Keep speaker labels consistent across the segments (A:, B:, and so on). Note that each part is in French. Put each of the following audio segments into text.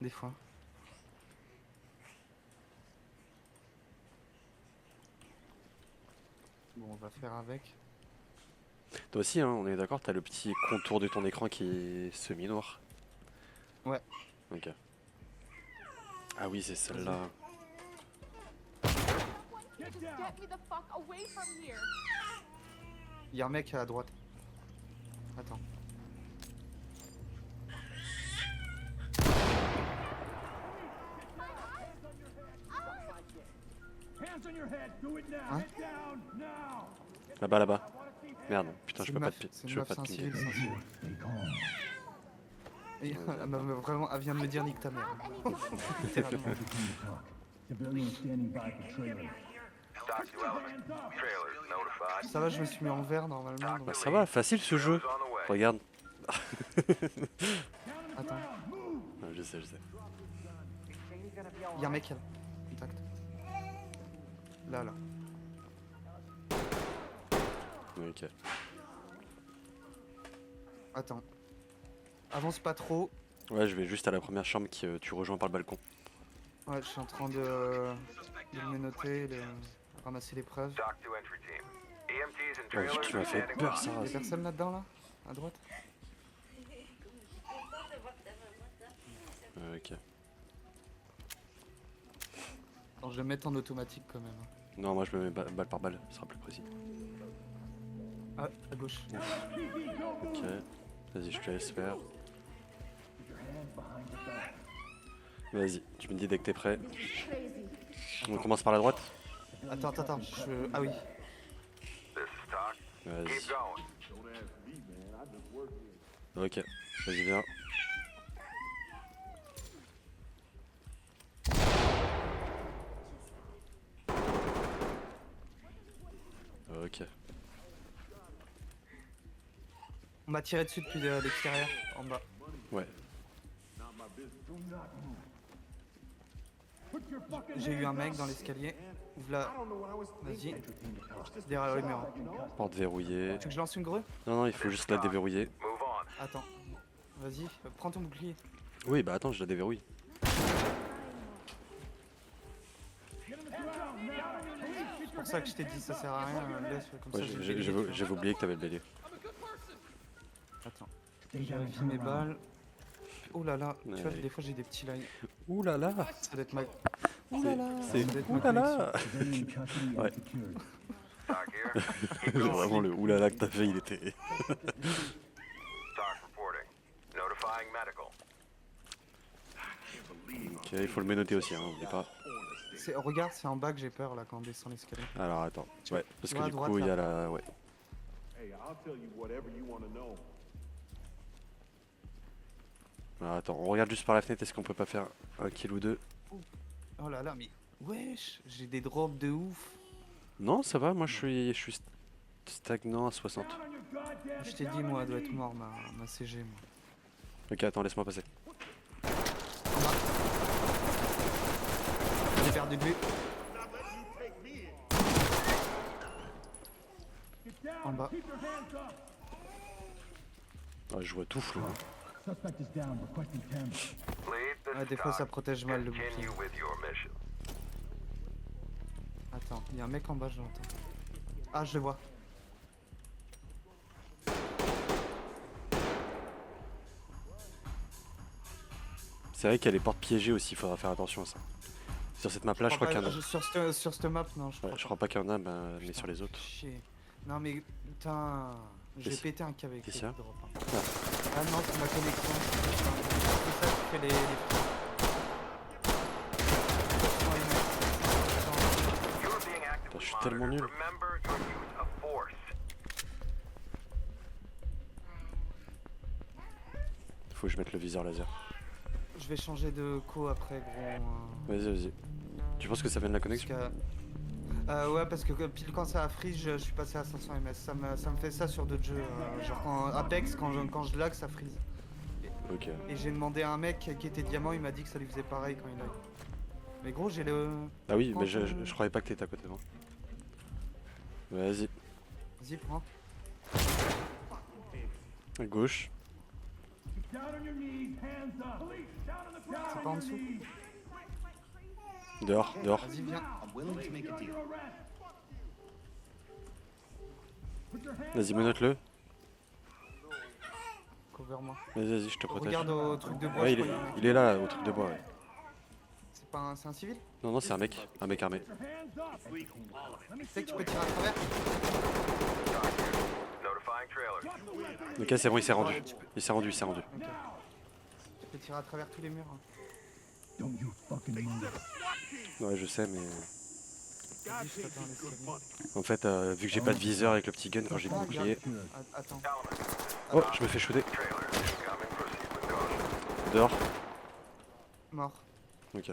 A: Des fois. Bon, on va faire avec.
B: Toi aussi, hein, on est d'accord, t'as le petit contour de ton écran qui est semi-noir.
A: Ouais.
B: Ok. Ah oui, c'est celle-là.
A: Il y a un mec à droite. Attends. Hein?
B: Là-bas, là-bas. Merde, putain,
A: C'est
B: je
A: une
B: peux pas
A: meuf,
B: te,
A: c'est
B: je
A: une
B: peux
A: meuf,
B: pas
A: c'est
B: te
A: un
B: pinguer.
A: civil, c'est un civil. Et elle m'a vraiment, elle vient de me dire nique ta mère. Littéralement. Ça va, je me suis mis en vert normalement.
B: Bah
A: Donc...
B: ça va, facile ce jeu. Regarde.
A: Attends.
B: Ouais, je sais, je sais.
A: Il y a un mec, contact. Là, là.
B: Ok.
A: Attends. Avance pas trop.
B: Ouais, je vais juste à la première chambre que tu rejoins par le balcon.
A: Ouais, je suis en train de le noter, de ramasser les preuves.
B: Oh, tu m'as fait peur, ça.
A: Y'a personne là-dedans, là? À droite?
B: Ok.
A: Attends, je vais me mettre en automatique quand même.
B: Non, moi je me mets balle par balle, ce sera plus précis.
A: Ah, à gauche.
B: Ok. Vas-y, je te laisse faire. Vas-y, tu me dis dès que t'es prêt. On commence par la droite?
A: Attends. Ah oui.
B: Vas-y. Ok, vas-y, viens. Ok.
A: On m'a tiré dessus depuis l'extérieur, en bas.
B: Ouais.
A: J'ai eu un mec dans l'escalier. Ouvre la. Vas-y. Derrière le mur.
B: Porte verrouillée.
A: Tu veux que je lance une grue?
B: Non, il faut juste la déverrouiller.
A: Attends. Vas-y, prends ton bouclier.
B: Oui, bah attends, je la déverrouille.
A: C'est pour ça que je t'ai dit, ça sert à rien. Laisse comme
B: Ouais,
A: ça. J'ai le bélier.
B: j'avais oublié que t'avais le bélier.
A: Attends. J'ai mes balles. Oh là là, tu vois,
B: Ouais.
A: des fois j'ai des petits lines.
B: Ouh là là.
A: Ça doit être ma.
B: C'est
A: Ça doit être
B: ouh
A: ma
B: là là. Ouais. Vraiment le ouh là là que t'as fait, il était. Ok, il faut le ménoter aussi, hein, n'oublie pas.
A: Regarde, c'est en bas que j'ai peur là quand on descend l'escalier.
B: Alors attends. Ouais, parce que
A: Ouais, à
B: du
A: droite,
B: coup, il y
A: là.
B: a la. Ouais. Alors attends, on regarde juste par la fenêtre, est-ce qu'on peut pas faire un kill ou deux?
A: Oh là là, mais wesh, j'ai des drops de ouf.
B: Non, ça va, moi je suis stagnant à 60.
A: Je t'ai dit, moi, elle doit être mort ma CG. Moi.
B: Ok, attends, laisse-moi passer.
A: En bas. J'ai perdu de vue. En bas.
B: Ah, je vois tout flou. Hein.
A: Ouais, des fois ça protège mal le bouclier. Attends, il y a un mec en bas, je l'entends. Ah, je le vois.
B: C'est vrai qu'il y a les portes piégées aussi, il faudra faire attention à ça. Sur cette map là, je crois qu'il y en a.
A: Sur cette map, non, je crois
B: Ouais, je
A: pas.
B: crois pas qu'il y en a, mais
A: Putain,
B: sur les autres.
A: Chier. Non mais putain, j'ai
B: Qu'est-ce-
A: pété un câble avec
B: qu'est-ce
A: les
B: qu'il y a
A: drops. Hein. Ah non, c'est ma connexion. C'est ça qui fait les
B: Putain, je suis tellement nul. Faut que je mette le viseur laser.
A: Je vais changer de co après, gros.
B: Vas-y, vas-y. Tu penses que ça vient de la connexion?
A: Ouais, parce que pile quand ça a freeze, je suis passé à 500 ms. Ça me fait ça sur d'autres jeux. Genre quand Apex, quand je lag, ça freeze.
B: Ok.
A: Et j'ai demandé à un mec qui était diamant, il m'a dit que ça lui faisait pareil quand il lag. Mais gros, j'ai le.
B: Ah oui, mais je croyais pas que t'étais à côté de moi. Vas-y.
A: Vas-y, prends.
B: À gauche.
A: C'est pas en dessous?
B: Dehors, dehors.
A: Vas-y, viens.
B: Vas-y, menotte-le.
A: Cover-moi.
B: Vas-y, je te protège.
A: Regarde au truc de bois.
B: Ouais,
A: je
B: il
A: crois
B: est,
A: qu'il y a un mec.
B: il est là, au truc de bois. Ouais.
A: C'est pas un... C'est un civil?
B: Non, non, c'est un mec armé.
A: Tu sais que tu peux tirer à travers?
B: Ok, c'est bon, il s'est rendu. Il s'est rendu.
A: Ok. Tu peux tirer à travers tous les murs. Hein.
B: Ouais, je sais, mais
A: Vas-y, je t'attends à l'escalier.
B: en fait, vu que j'ai pas de viseur avec le petit gun quand j'ai le
A: Ah,
B: bouclier.
A: Attends.
B: Oh, je me fais shooter. Dehors.
A: Mort.
B: Ok.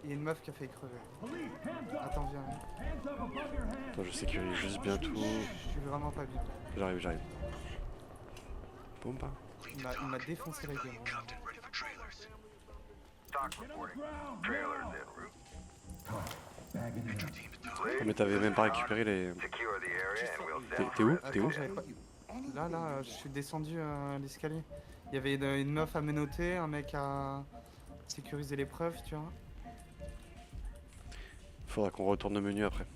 A: Il y a une meuf qui a failli crever. Attends, viens.
B: Attends, je sécurise juste bien tout.
A: Je suis vraiment pas bien.
B: J'arrive. Boum, pas.
A: Il m'a défoncé la gueule.
B: Oh, mais t'avais même pas récupéré les. T'es où? T'es où?
A: Attends, j'avais pas... Là, je suis descendu l'escalier. Il y avait une meuf à menotter, un mec à sécuriser les preuves, tu vois.
B: Faudra qu'on retourne au menu après.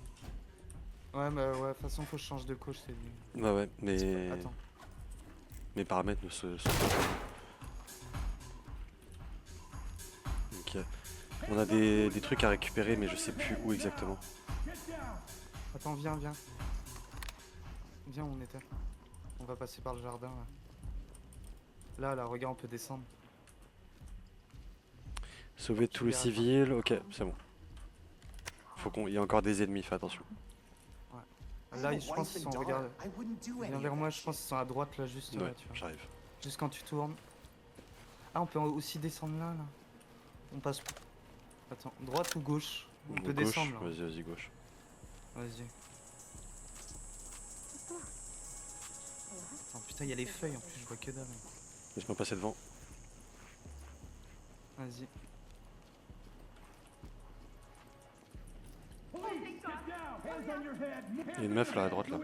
A: Ouais, bah ouais, de toute façon, faut que je change de coach, c'est dit.
B: Bah ouais, mais
A: Attends.
B: mes paramètres ne se sont Ok. On a des trucs à récupérer, mais je sais plus où exactement.
A: Attends, viens. Viens où on était. On va passer par le jardin, là. Là, regarde, on peut descendre.
B: Sauver tous les civils, ok, c'est bon. Il y a encore des ennemis, fais attention.
A: Là, je pense qu'ils sont, regarde. Viens vers moi, je pense qu'ils sont à droite, là, juste là,
B: Ouais,
A: tu vois.
B: j'arrive.
A: Juste quand tu tournes. Ah, on peut aussi descendre là. On passe... Attends, droite ou gauche? On peut
B: Gauche,
A: descendre, là.
B: vas-y, gauche.
A: Vas-y. Attends, putain, il y a les feuilles, en plus, je vois que dalle.
B: Laisse-moi passer devant.
A: Vas-y.
B: Il y a une meuf là à droite là.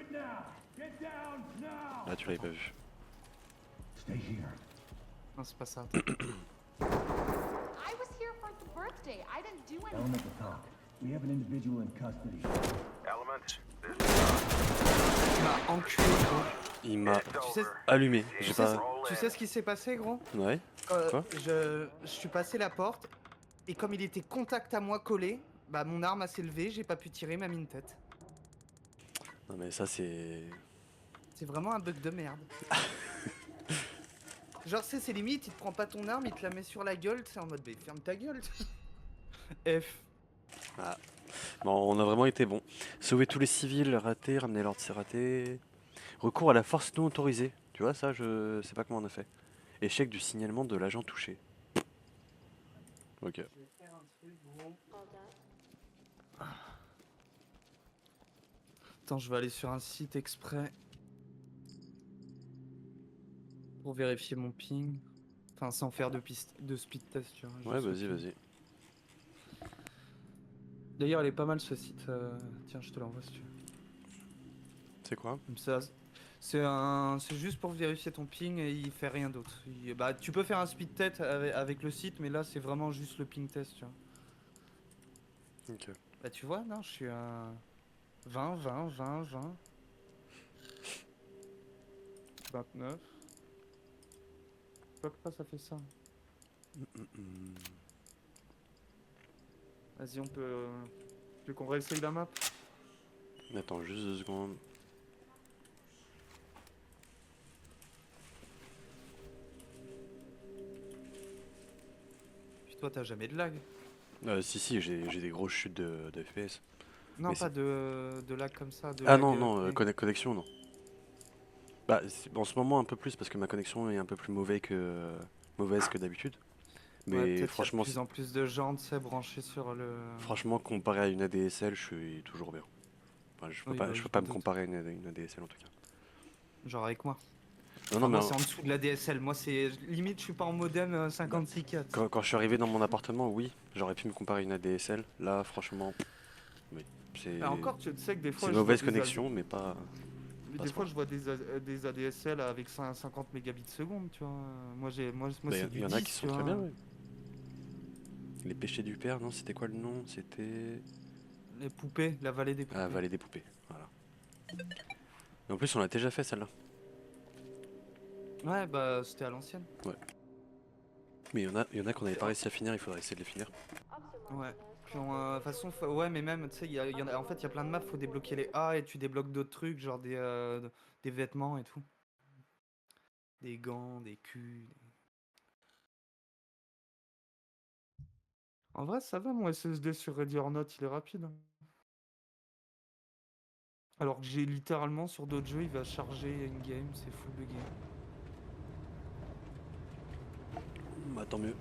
B: Là tu l'avais pas vu.
A: Non, c'est pas ça.
C: I was here for the birthday. I didn't do anything.
D: Element to talk. We have an individual in custody.
A: Tu m'as enculé, gros.
B: Il m'a
A: Tu sais,
B: allumé. J'ai pas.
A: tu sais ce qui s'est passé, gros?
B: Ouais. Quoi?
A: Je suis passé la porte, et comme il était contact à moi collé, bah mon arme s'est levée, j'ai pas pu tirer, m'a mis une tête.
B: Non mais ça c'est.
A: C'est vraiment un bug de merde. Genre, c'est limite, il te prend pas ton arme, il te la met sur la gueule, c'est en mode, bah, ferme ta gueule. F.
B: Ah. Bon, on a vraiment été bon. Sauver tous les civils, raté, ramener l'ordre, c'est raté. Recours à la force non autorisée. Tu vois, ça, je sais pas comment on a fait. Échec du signalement de l'agent touché. Ok.
A: Attends, je vais aller sur un site exprès pour vérifier mon ping. Enfin, sans faire de speed test, tu vois.
B: Ouais,
A: juste le
B: vas-y,
A: ping.
B: vas-y.
A: D'ailleurs, elle est pas mal ce site. Tiens, je te l'envoie si tu veux.
B: C'est quoi?
A: Comme ça, c'est juste pour vérifier ton ping et il fait rien d'autre. Bah, tu peux faire un speed test avec le site, mais là, c'est vraiment juste le ping test, tu vois.
B: Ok.
A: Bah, tu vois, non, je suis à 20, 20, 20, 20. 29. Je sais pas pourquoi ça fait ça. Vas-y, on peut... Tu veux qu'on réessaye la map?
B: Attends, juste 2 secondes.
A: Puis toi, t'as jamais de lag?
B: Si, j'ai des grosses chutes de FPS.
A: Non,
B: Mais
A: pas de lag comme ça. De
B: Ah
A: lag,
B: non, non,
A: play.
B: connexion, non. Bah, en ce moment un peu plus parce que ma connexion est un peu plus mauvaise que d'habitude. Mais
A: Ouais, peut-être qu'il y a
B: franchement,
A: de plus en plus de gens, tu sais, branchés sur le...
B: franchement, comparé à une ADSL, je suis toujours bien. Enfin, je peux
A: Oui,
B: pas,
A: bah,
B: je
A: je
B: peux pas
A: me
B: me
A: doute.
B: comparer à une ADSL en tout cas.
A: Genre avec moi.
B: Non,
A: Enfin,
B: non, mais
A: moi, c'est en dessous de la DSL. Moi, c'est limite, je suis pas en modem 56K.
B: quand je suis arrivé dans mon appartement, oui, j'aurais pu me comparer à une ADSL. Là, franchement, oui, c'est
A: Encore, tu sais que des
B: c'est
A: fois,
B: une
A: je vois
B: mauvaise
A: des
B: connexion, mais pas.
A: Mais
B: Pas
A: des
B: ce
A: fois,
B: point.
A: je vois des ADSL avec 50 mégabits seconde, tu vois. Moi,
B: Bah,
A: c'est du
B: y en a
A: 10,
B: qui
A: tu
B: sont très
A: vois.
B: bien, ouais. Les péchés du père, non, c'était quoi le nom? C'était...
A: Les poupées, la vallée des
B: Ah,
A: poupées.
B: Vallée des poupées, voilà. Et en plus, on l'a déjà fait celle-là.
A: Ouais, bah, c'était à l'ancienne.
B: Mais il y en a qu'on n'avait pas réussi à finir, il faudrait essayer de les finir.
A: Ouais. Puis, de toute façon, ouais, mais même, tu sais, en fait, il y a plein de maps, faut débloquer les A et tu débloques d'autres trucs, genre des vêtements et tout. Des gants, des culs. En vrai, ça va, mon SSD sur Ready or Not, il est rapide, hein. Alors que j'ai littéralement sur d'autres jeux, il va charger in-game, c'est full buggé.
B: Bah tant mieux.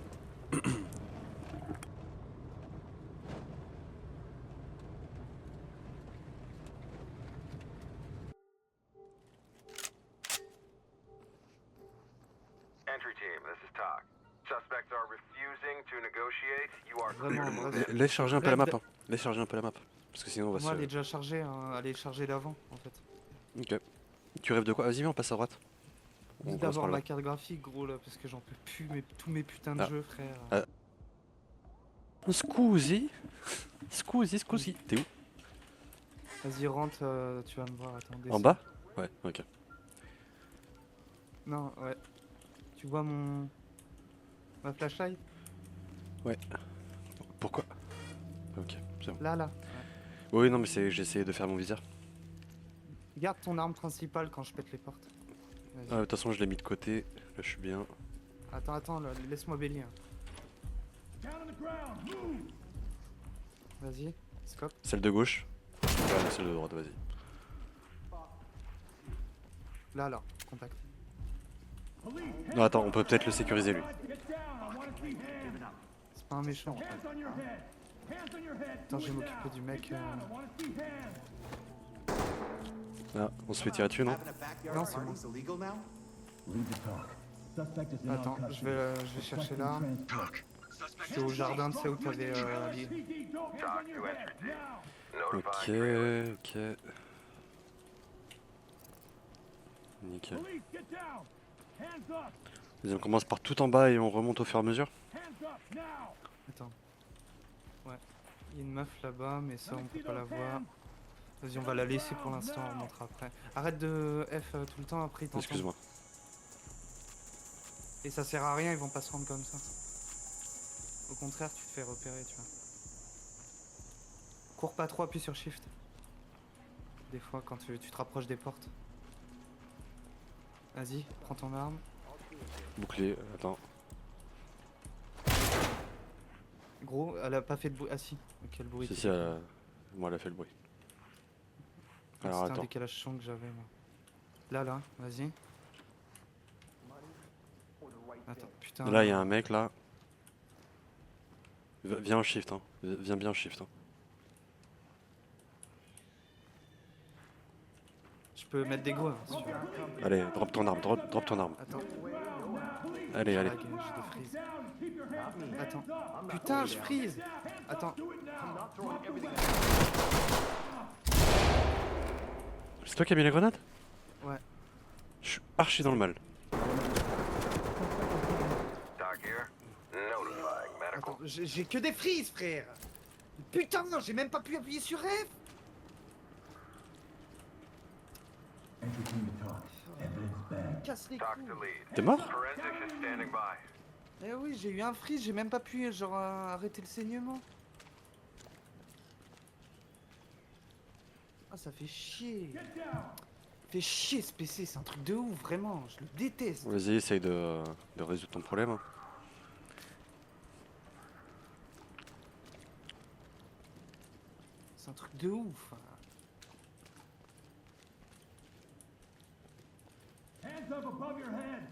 E: Entry team, this is Talk. Suspects are refusing to negotiate. You are
A: Vraiment,
E: clear
A: en
E: to
A: vrai,
E: move in.
B: Laisse charger un peu la
A: Red,
B: map, hein. Laisse charger un peu la map. Parce que sinon on va
A: moi,
B: se...
A: elle est déjà chargée, hein. Elle est chargée d'avant, en fait.
B: Ok. Tu rêves de quoi? Vas-y, viens, on passe à droite. On
A: Dis
B: commence par
A: d'abord
B: là-bas.
A: ma carte graphique, gros, là, parce que j'en peux plus, tous mes putains de
B: Ah.
A: jeux, frère.
B: Ah. Scusi. Scusi. T'es où?
A: Vas-y, rentre, tu vas me voir, attends,
B: En
A: descends.
B: bas? Ouais, ok.
A: Non, ouais. Tu vois ma flashlight?
B: Pourquoi? Ok, c'est bon.
A: Là, là. Ouais.
B: Oui, non, mais j'ai essayé de faire mon viseur.
A: Garde ton arme principale quand je pète les portes. Vas-y.
B: De toute façon, je l'ai mis de côté. Là, je suis bien.
A: Attends, là, laisse-moi bélier, hein.
D: Down on the ground. Move.
A: Vas-y, scope.
B: Celle de gauche. Ouais, celle de droite, vas-y.
A: Là, contact.
D: Police.
B: Non, attends, on peut peut-être le sécuriser lui.
D: Get down. I want to see hands.
A: C'est pas un méchant.
D: Hands on your head. Hands on your head.
A: Attends, je vais
D: Do it
A: m'occuper
D: now.
A: du mec.
D: Get down. I want to see hands.
B: Ah, on se fait tirer dessus, non?
F: Having a backyard
A: Non, c'est
F: party's illegal now?
D: Lead the talk. Suspect is in our
A: Attends,
D: custody.
A: je vais chercher là. J'étais au jardin, tu sais où t'avais
D: LSPD, don't hands
E: Talk
D: on your
E: to
D: head.
E: entry team.
D: Now.
E: Notifying
B: Ok, ok. Nickel.
D: Police, get down. Hands up.
B: Vas-y, on commence par tout en bas et on remonte au fur et à mesure.
D: Hands up now.
A: Attends. Ouais. Il y a une meuf là-bas, mais ça, on peut pas la voir. Vas-y, on va la laisser pour l'instant, on remontera après. Arrête de F tout le temps, après ils t'entendent.
B: Excuse-moi.
A: Et ça sert à rien, ils vont pas se rendre comme ça. Au contraire, tu te fais repérer, tu vois. Cours pas trop, appuie sur Shift. Des fois, quand tu te rapproches des portes. Vas-y, prends ton arme.
B: Bouclier, attends.
A: Gros, elle a pas fait de bruit. Ah si, quel bruit.
B: Si,
A: t'es
B: si,
A: fait.
B: moi, elle a fait le bruit.
A: Ah,
B: Alors,
A: c'était un
B: attends.
A: décalage son que j'avais, moi. Là, vas-y. Attends, putain.
B: Là, il y a un mec, là. Viens en shift, hein. Viens bien en shift, hein.
A: Je peux mettre des go, hein, si tu veux.
B: Allez, drop ton arme, drop ton arme.
A: Attends,
B: Allez,
A: je
B: allez.
A: lag, j'ai des freeze. Attends. Putain, je freeze. Attends.
B: C'est toi qui as mis la grenade?
A: Ouais.
B: Je suis archi dans le mal.
E: Talk here. Notifying medical.
A: Attends, j'ai que des freeze, frère. Putain, non, j'ai même pas pu appuyer sur F.
D: Entry team to talk. Evidence bag.
A: Casse les
E: Talk
A: couilles.
E: to lead.
B: T'es mort?
E: Forensics is standing by.
A: Eh oui, j'ai eu un freeze, j'ai même pas pu genre arrêter le saignement. Ah, ça fait chier. Fait chier ce PC, c'est un truc de ouf, vraiment, je le déteste.
B: Vas-y, essaye de résoudre ton problème, hein.
A: C'est un truc de ouf.
D: Hands up above your head.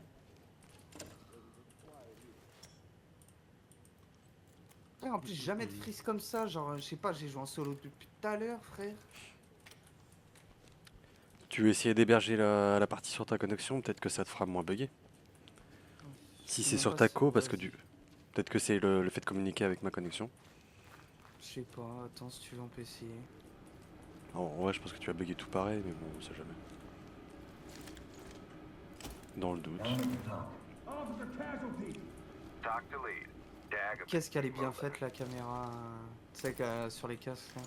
A: Frère, en plus, jamais de freeze comme ça, genre, je sais pas, j'ai joué en solo depuis tout à l'heure, frère.
B: Tu veux essayer d'héberger la partie sur ta connexion, peut-être que ça te fera moins bugger. Si
A: Je sais
B: c'est
A: même
B: sur
A: pas
B: ta
A: si-
B: co, parce que
A: vas-y.
B: peut-être que c'est le fait de communiquer avec ma connexion.
A: Je sais pas, attends si tu veux on peut essayer.
B: En vrai, je pense que tu vas bugger tout pareil, mais bon, on sait jamais. Dans le doute.
D: Element to talk.
E: Talk to lead. Dag.
A: Qu'est-ce qu'elle est bien faite la caméra, tu sais, sur les casques là.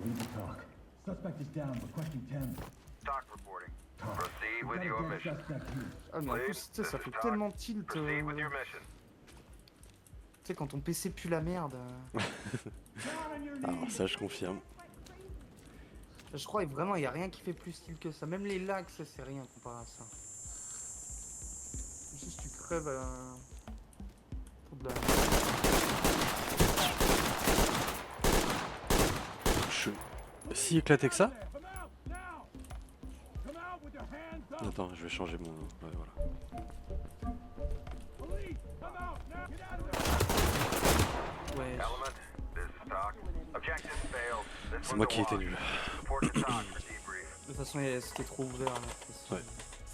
D: Lead to talk. Suspect is down, requesting 10.
E: Talk reporting.
D: Talk.
E: Proceed
D: We
E: with
D: got a
E: your
D: dead
E: mission.
D: suspect here.
A: Ah mais en plus, tu sais, ça fait tellement tilt.
E: Proceed with
A: Tu
E: your mission.
A: sais, quand ton PC pue la merde.
B: Alors ça je confirme.
A: Je crois que vraiment, il n'y a rien qui fait plus style que ça. Même les lags, ça, c'est rien comparé à ça. Juste, tu crèves pour de la...
B: Si éclaté que ça. Attends, je vais changer mon... Ouais, voilà.
A: Ouais.
E: Element, this is talk. Objective failed. This
B: C'est
E: one's
B: moi
E: a
B: qui ai été
E: wash.
B: nul.
E: Report to talk for debrief.
A: De toute façon, c'était trop ouvert. Là,
B: Ouais.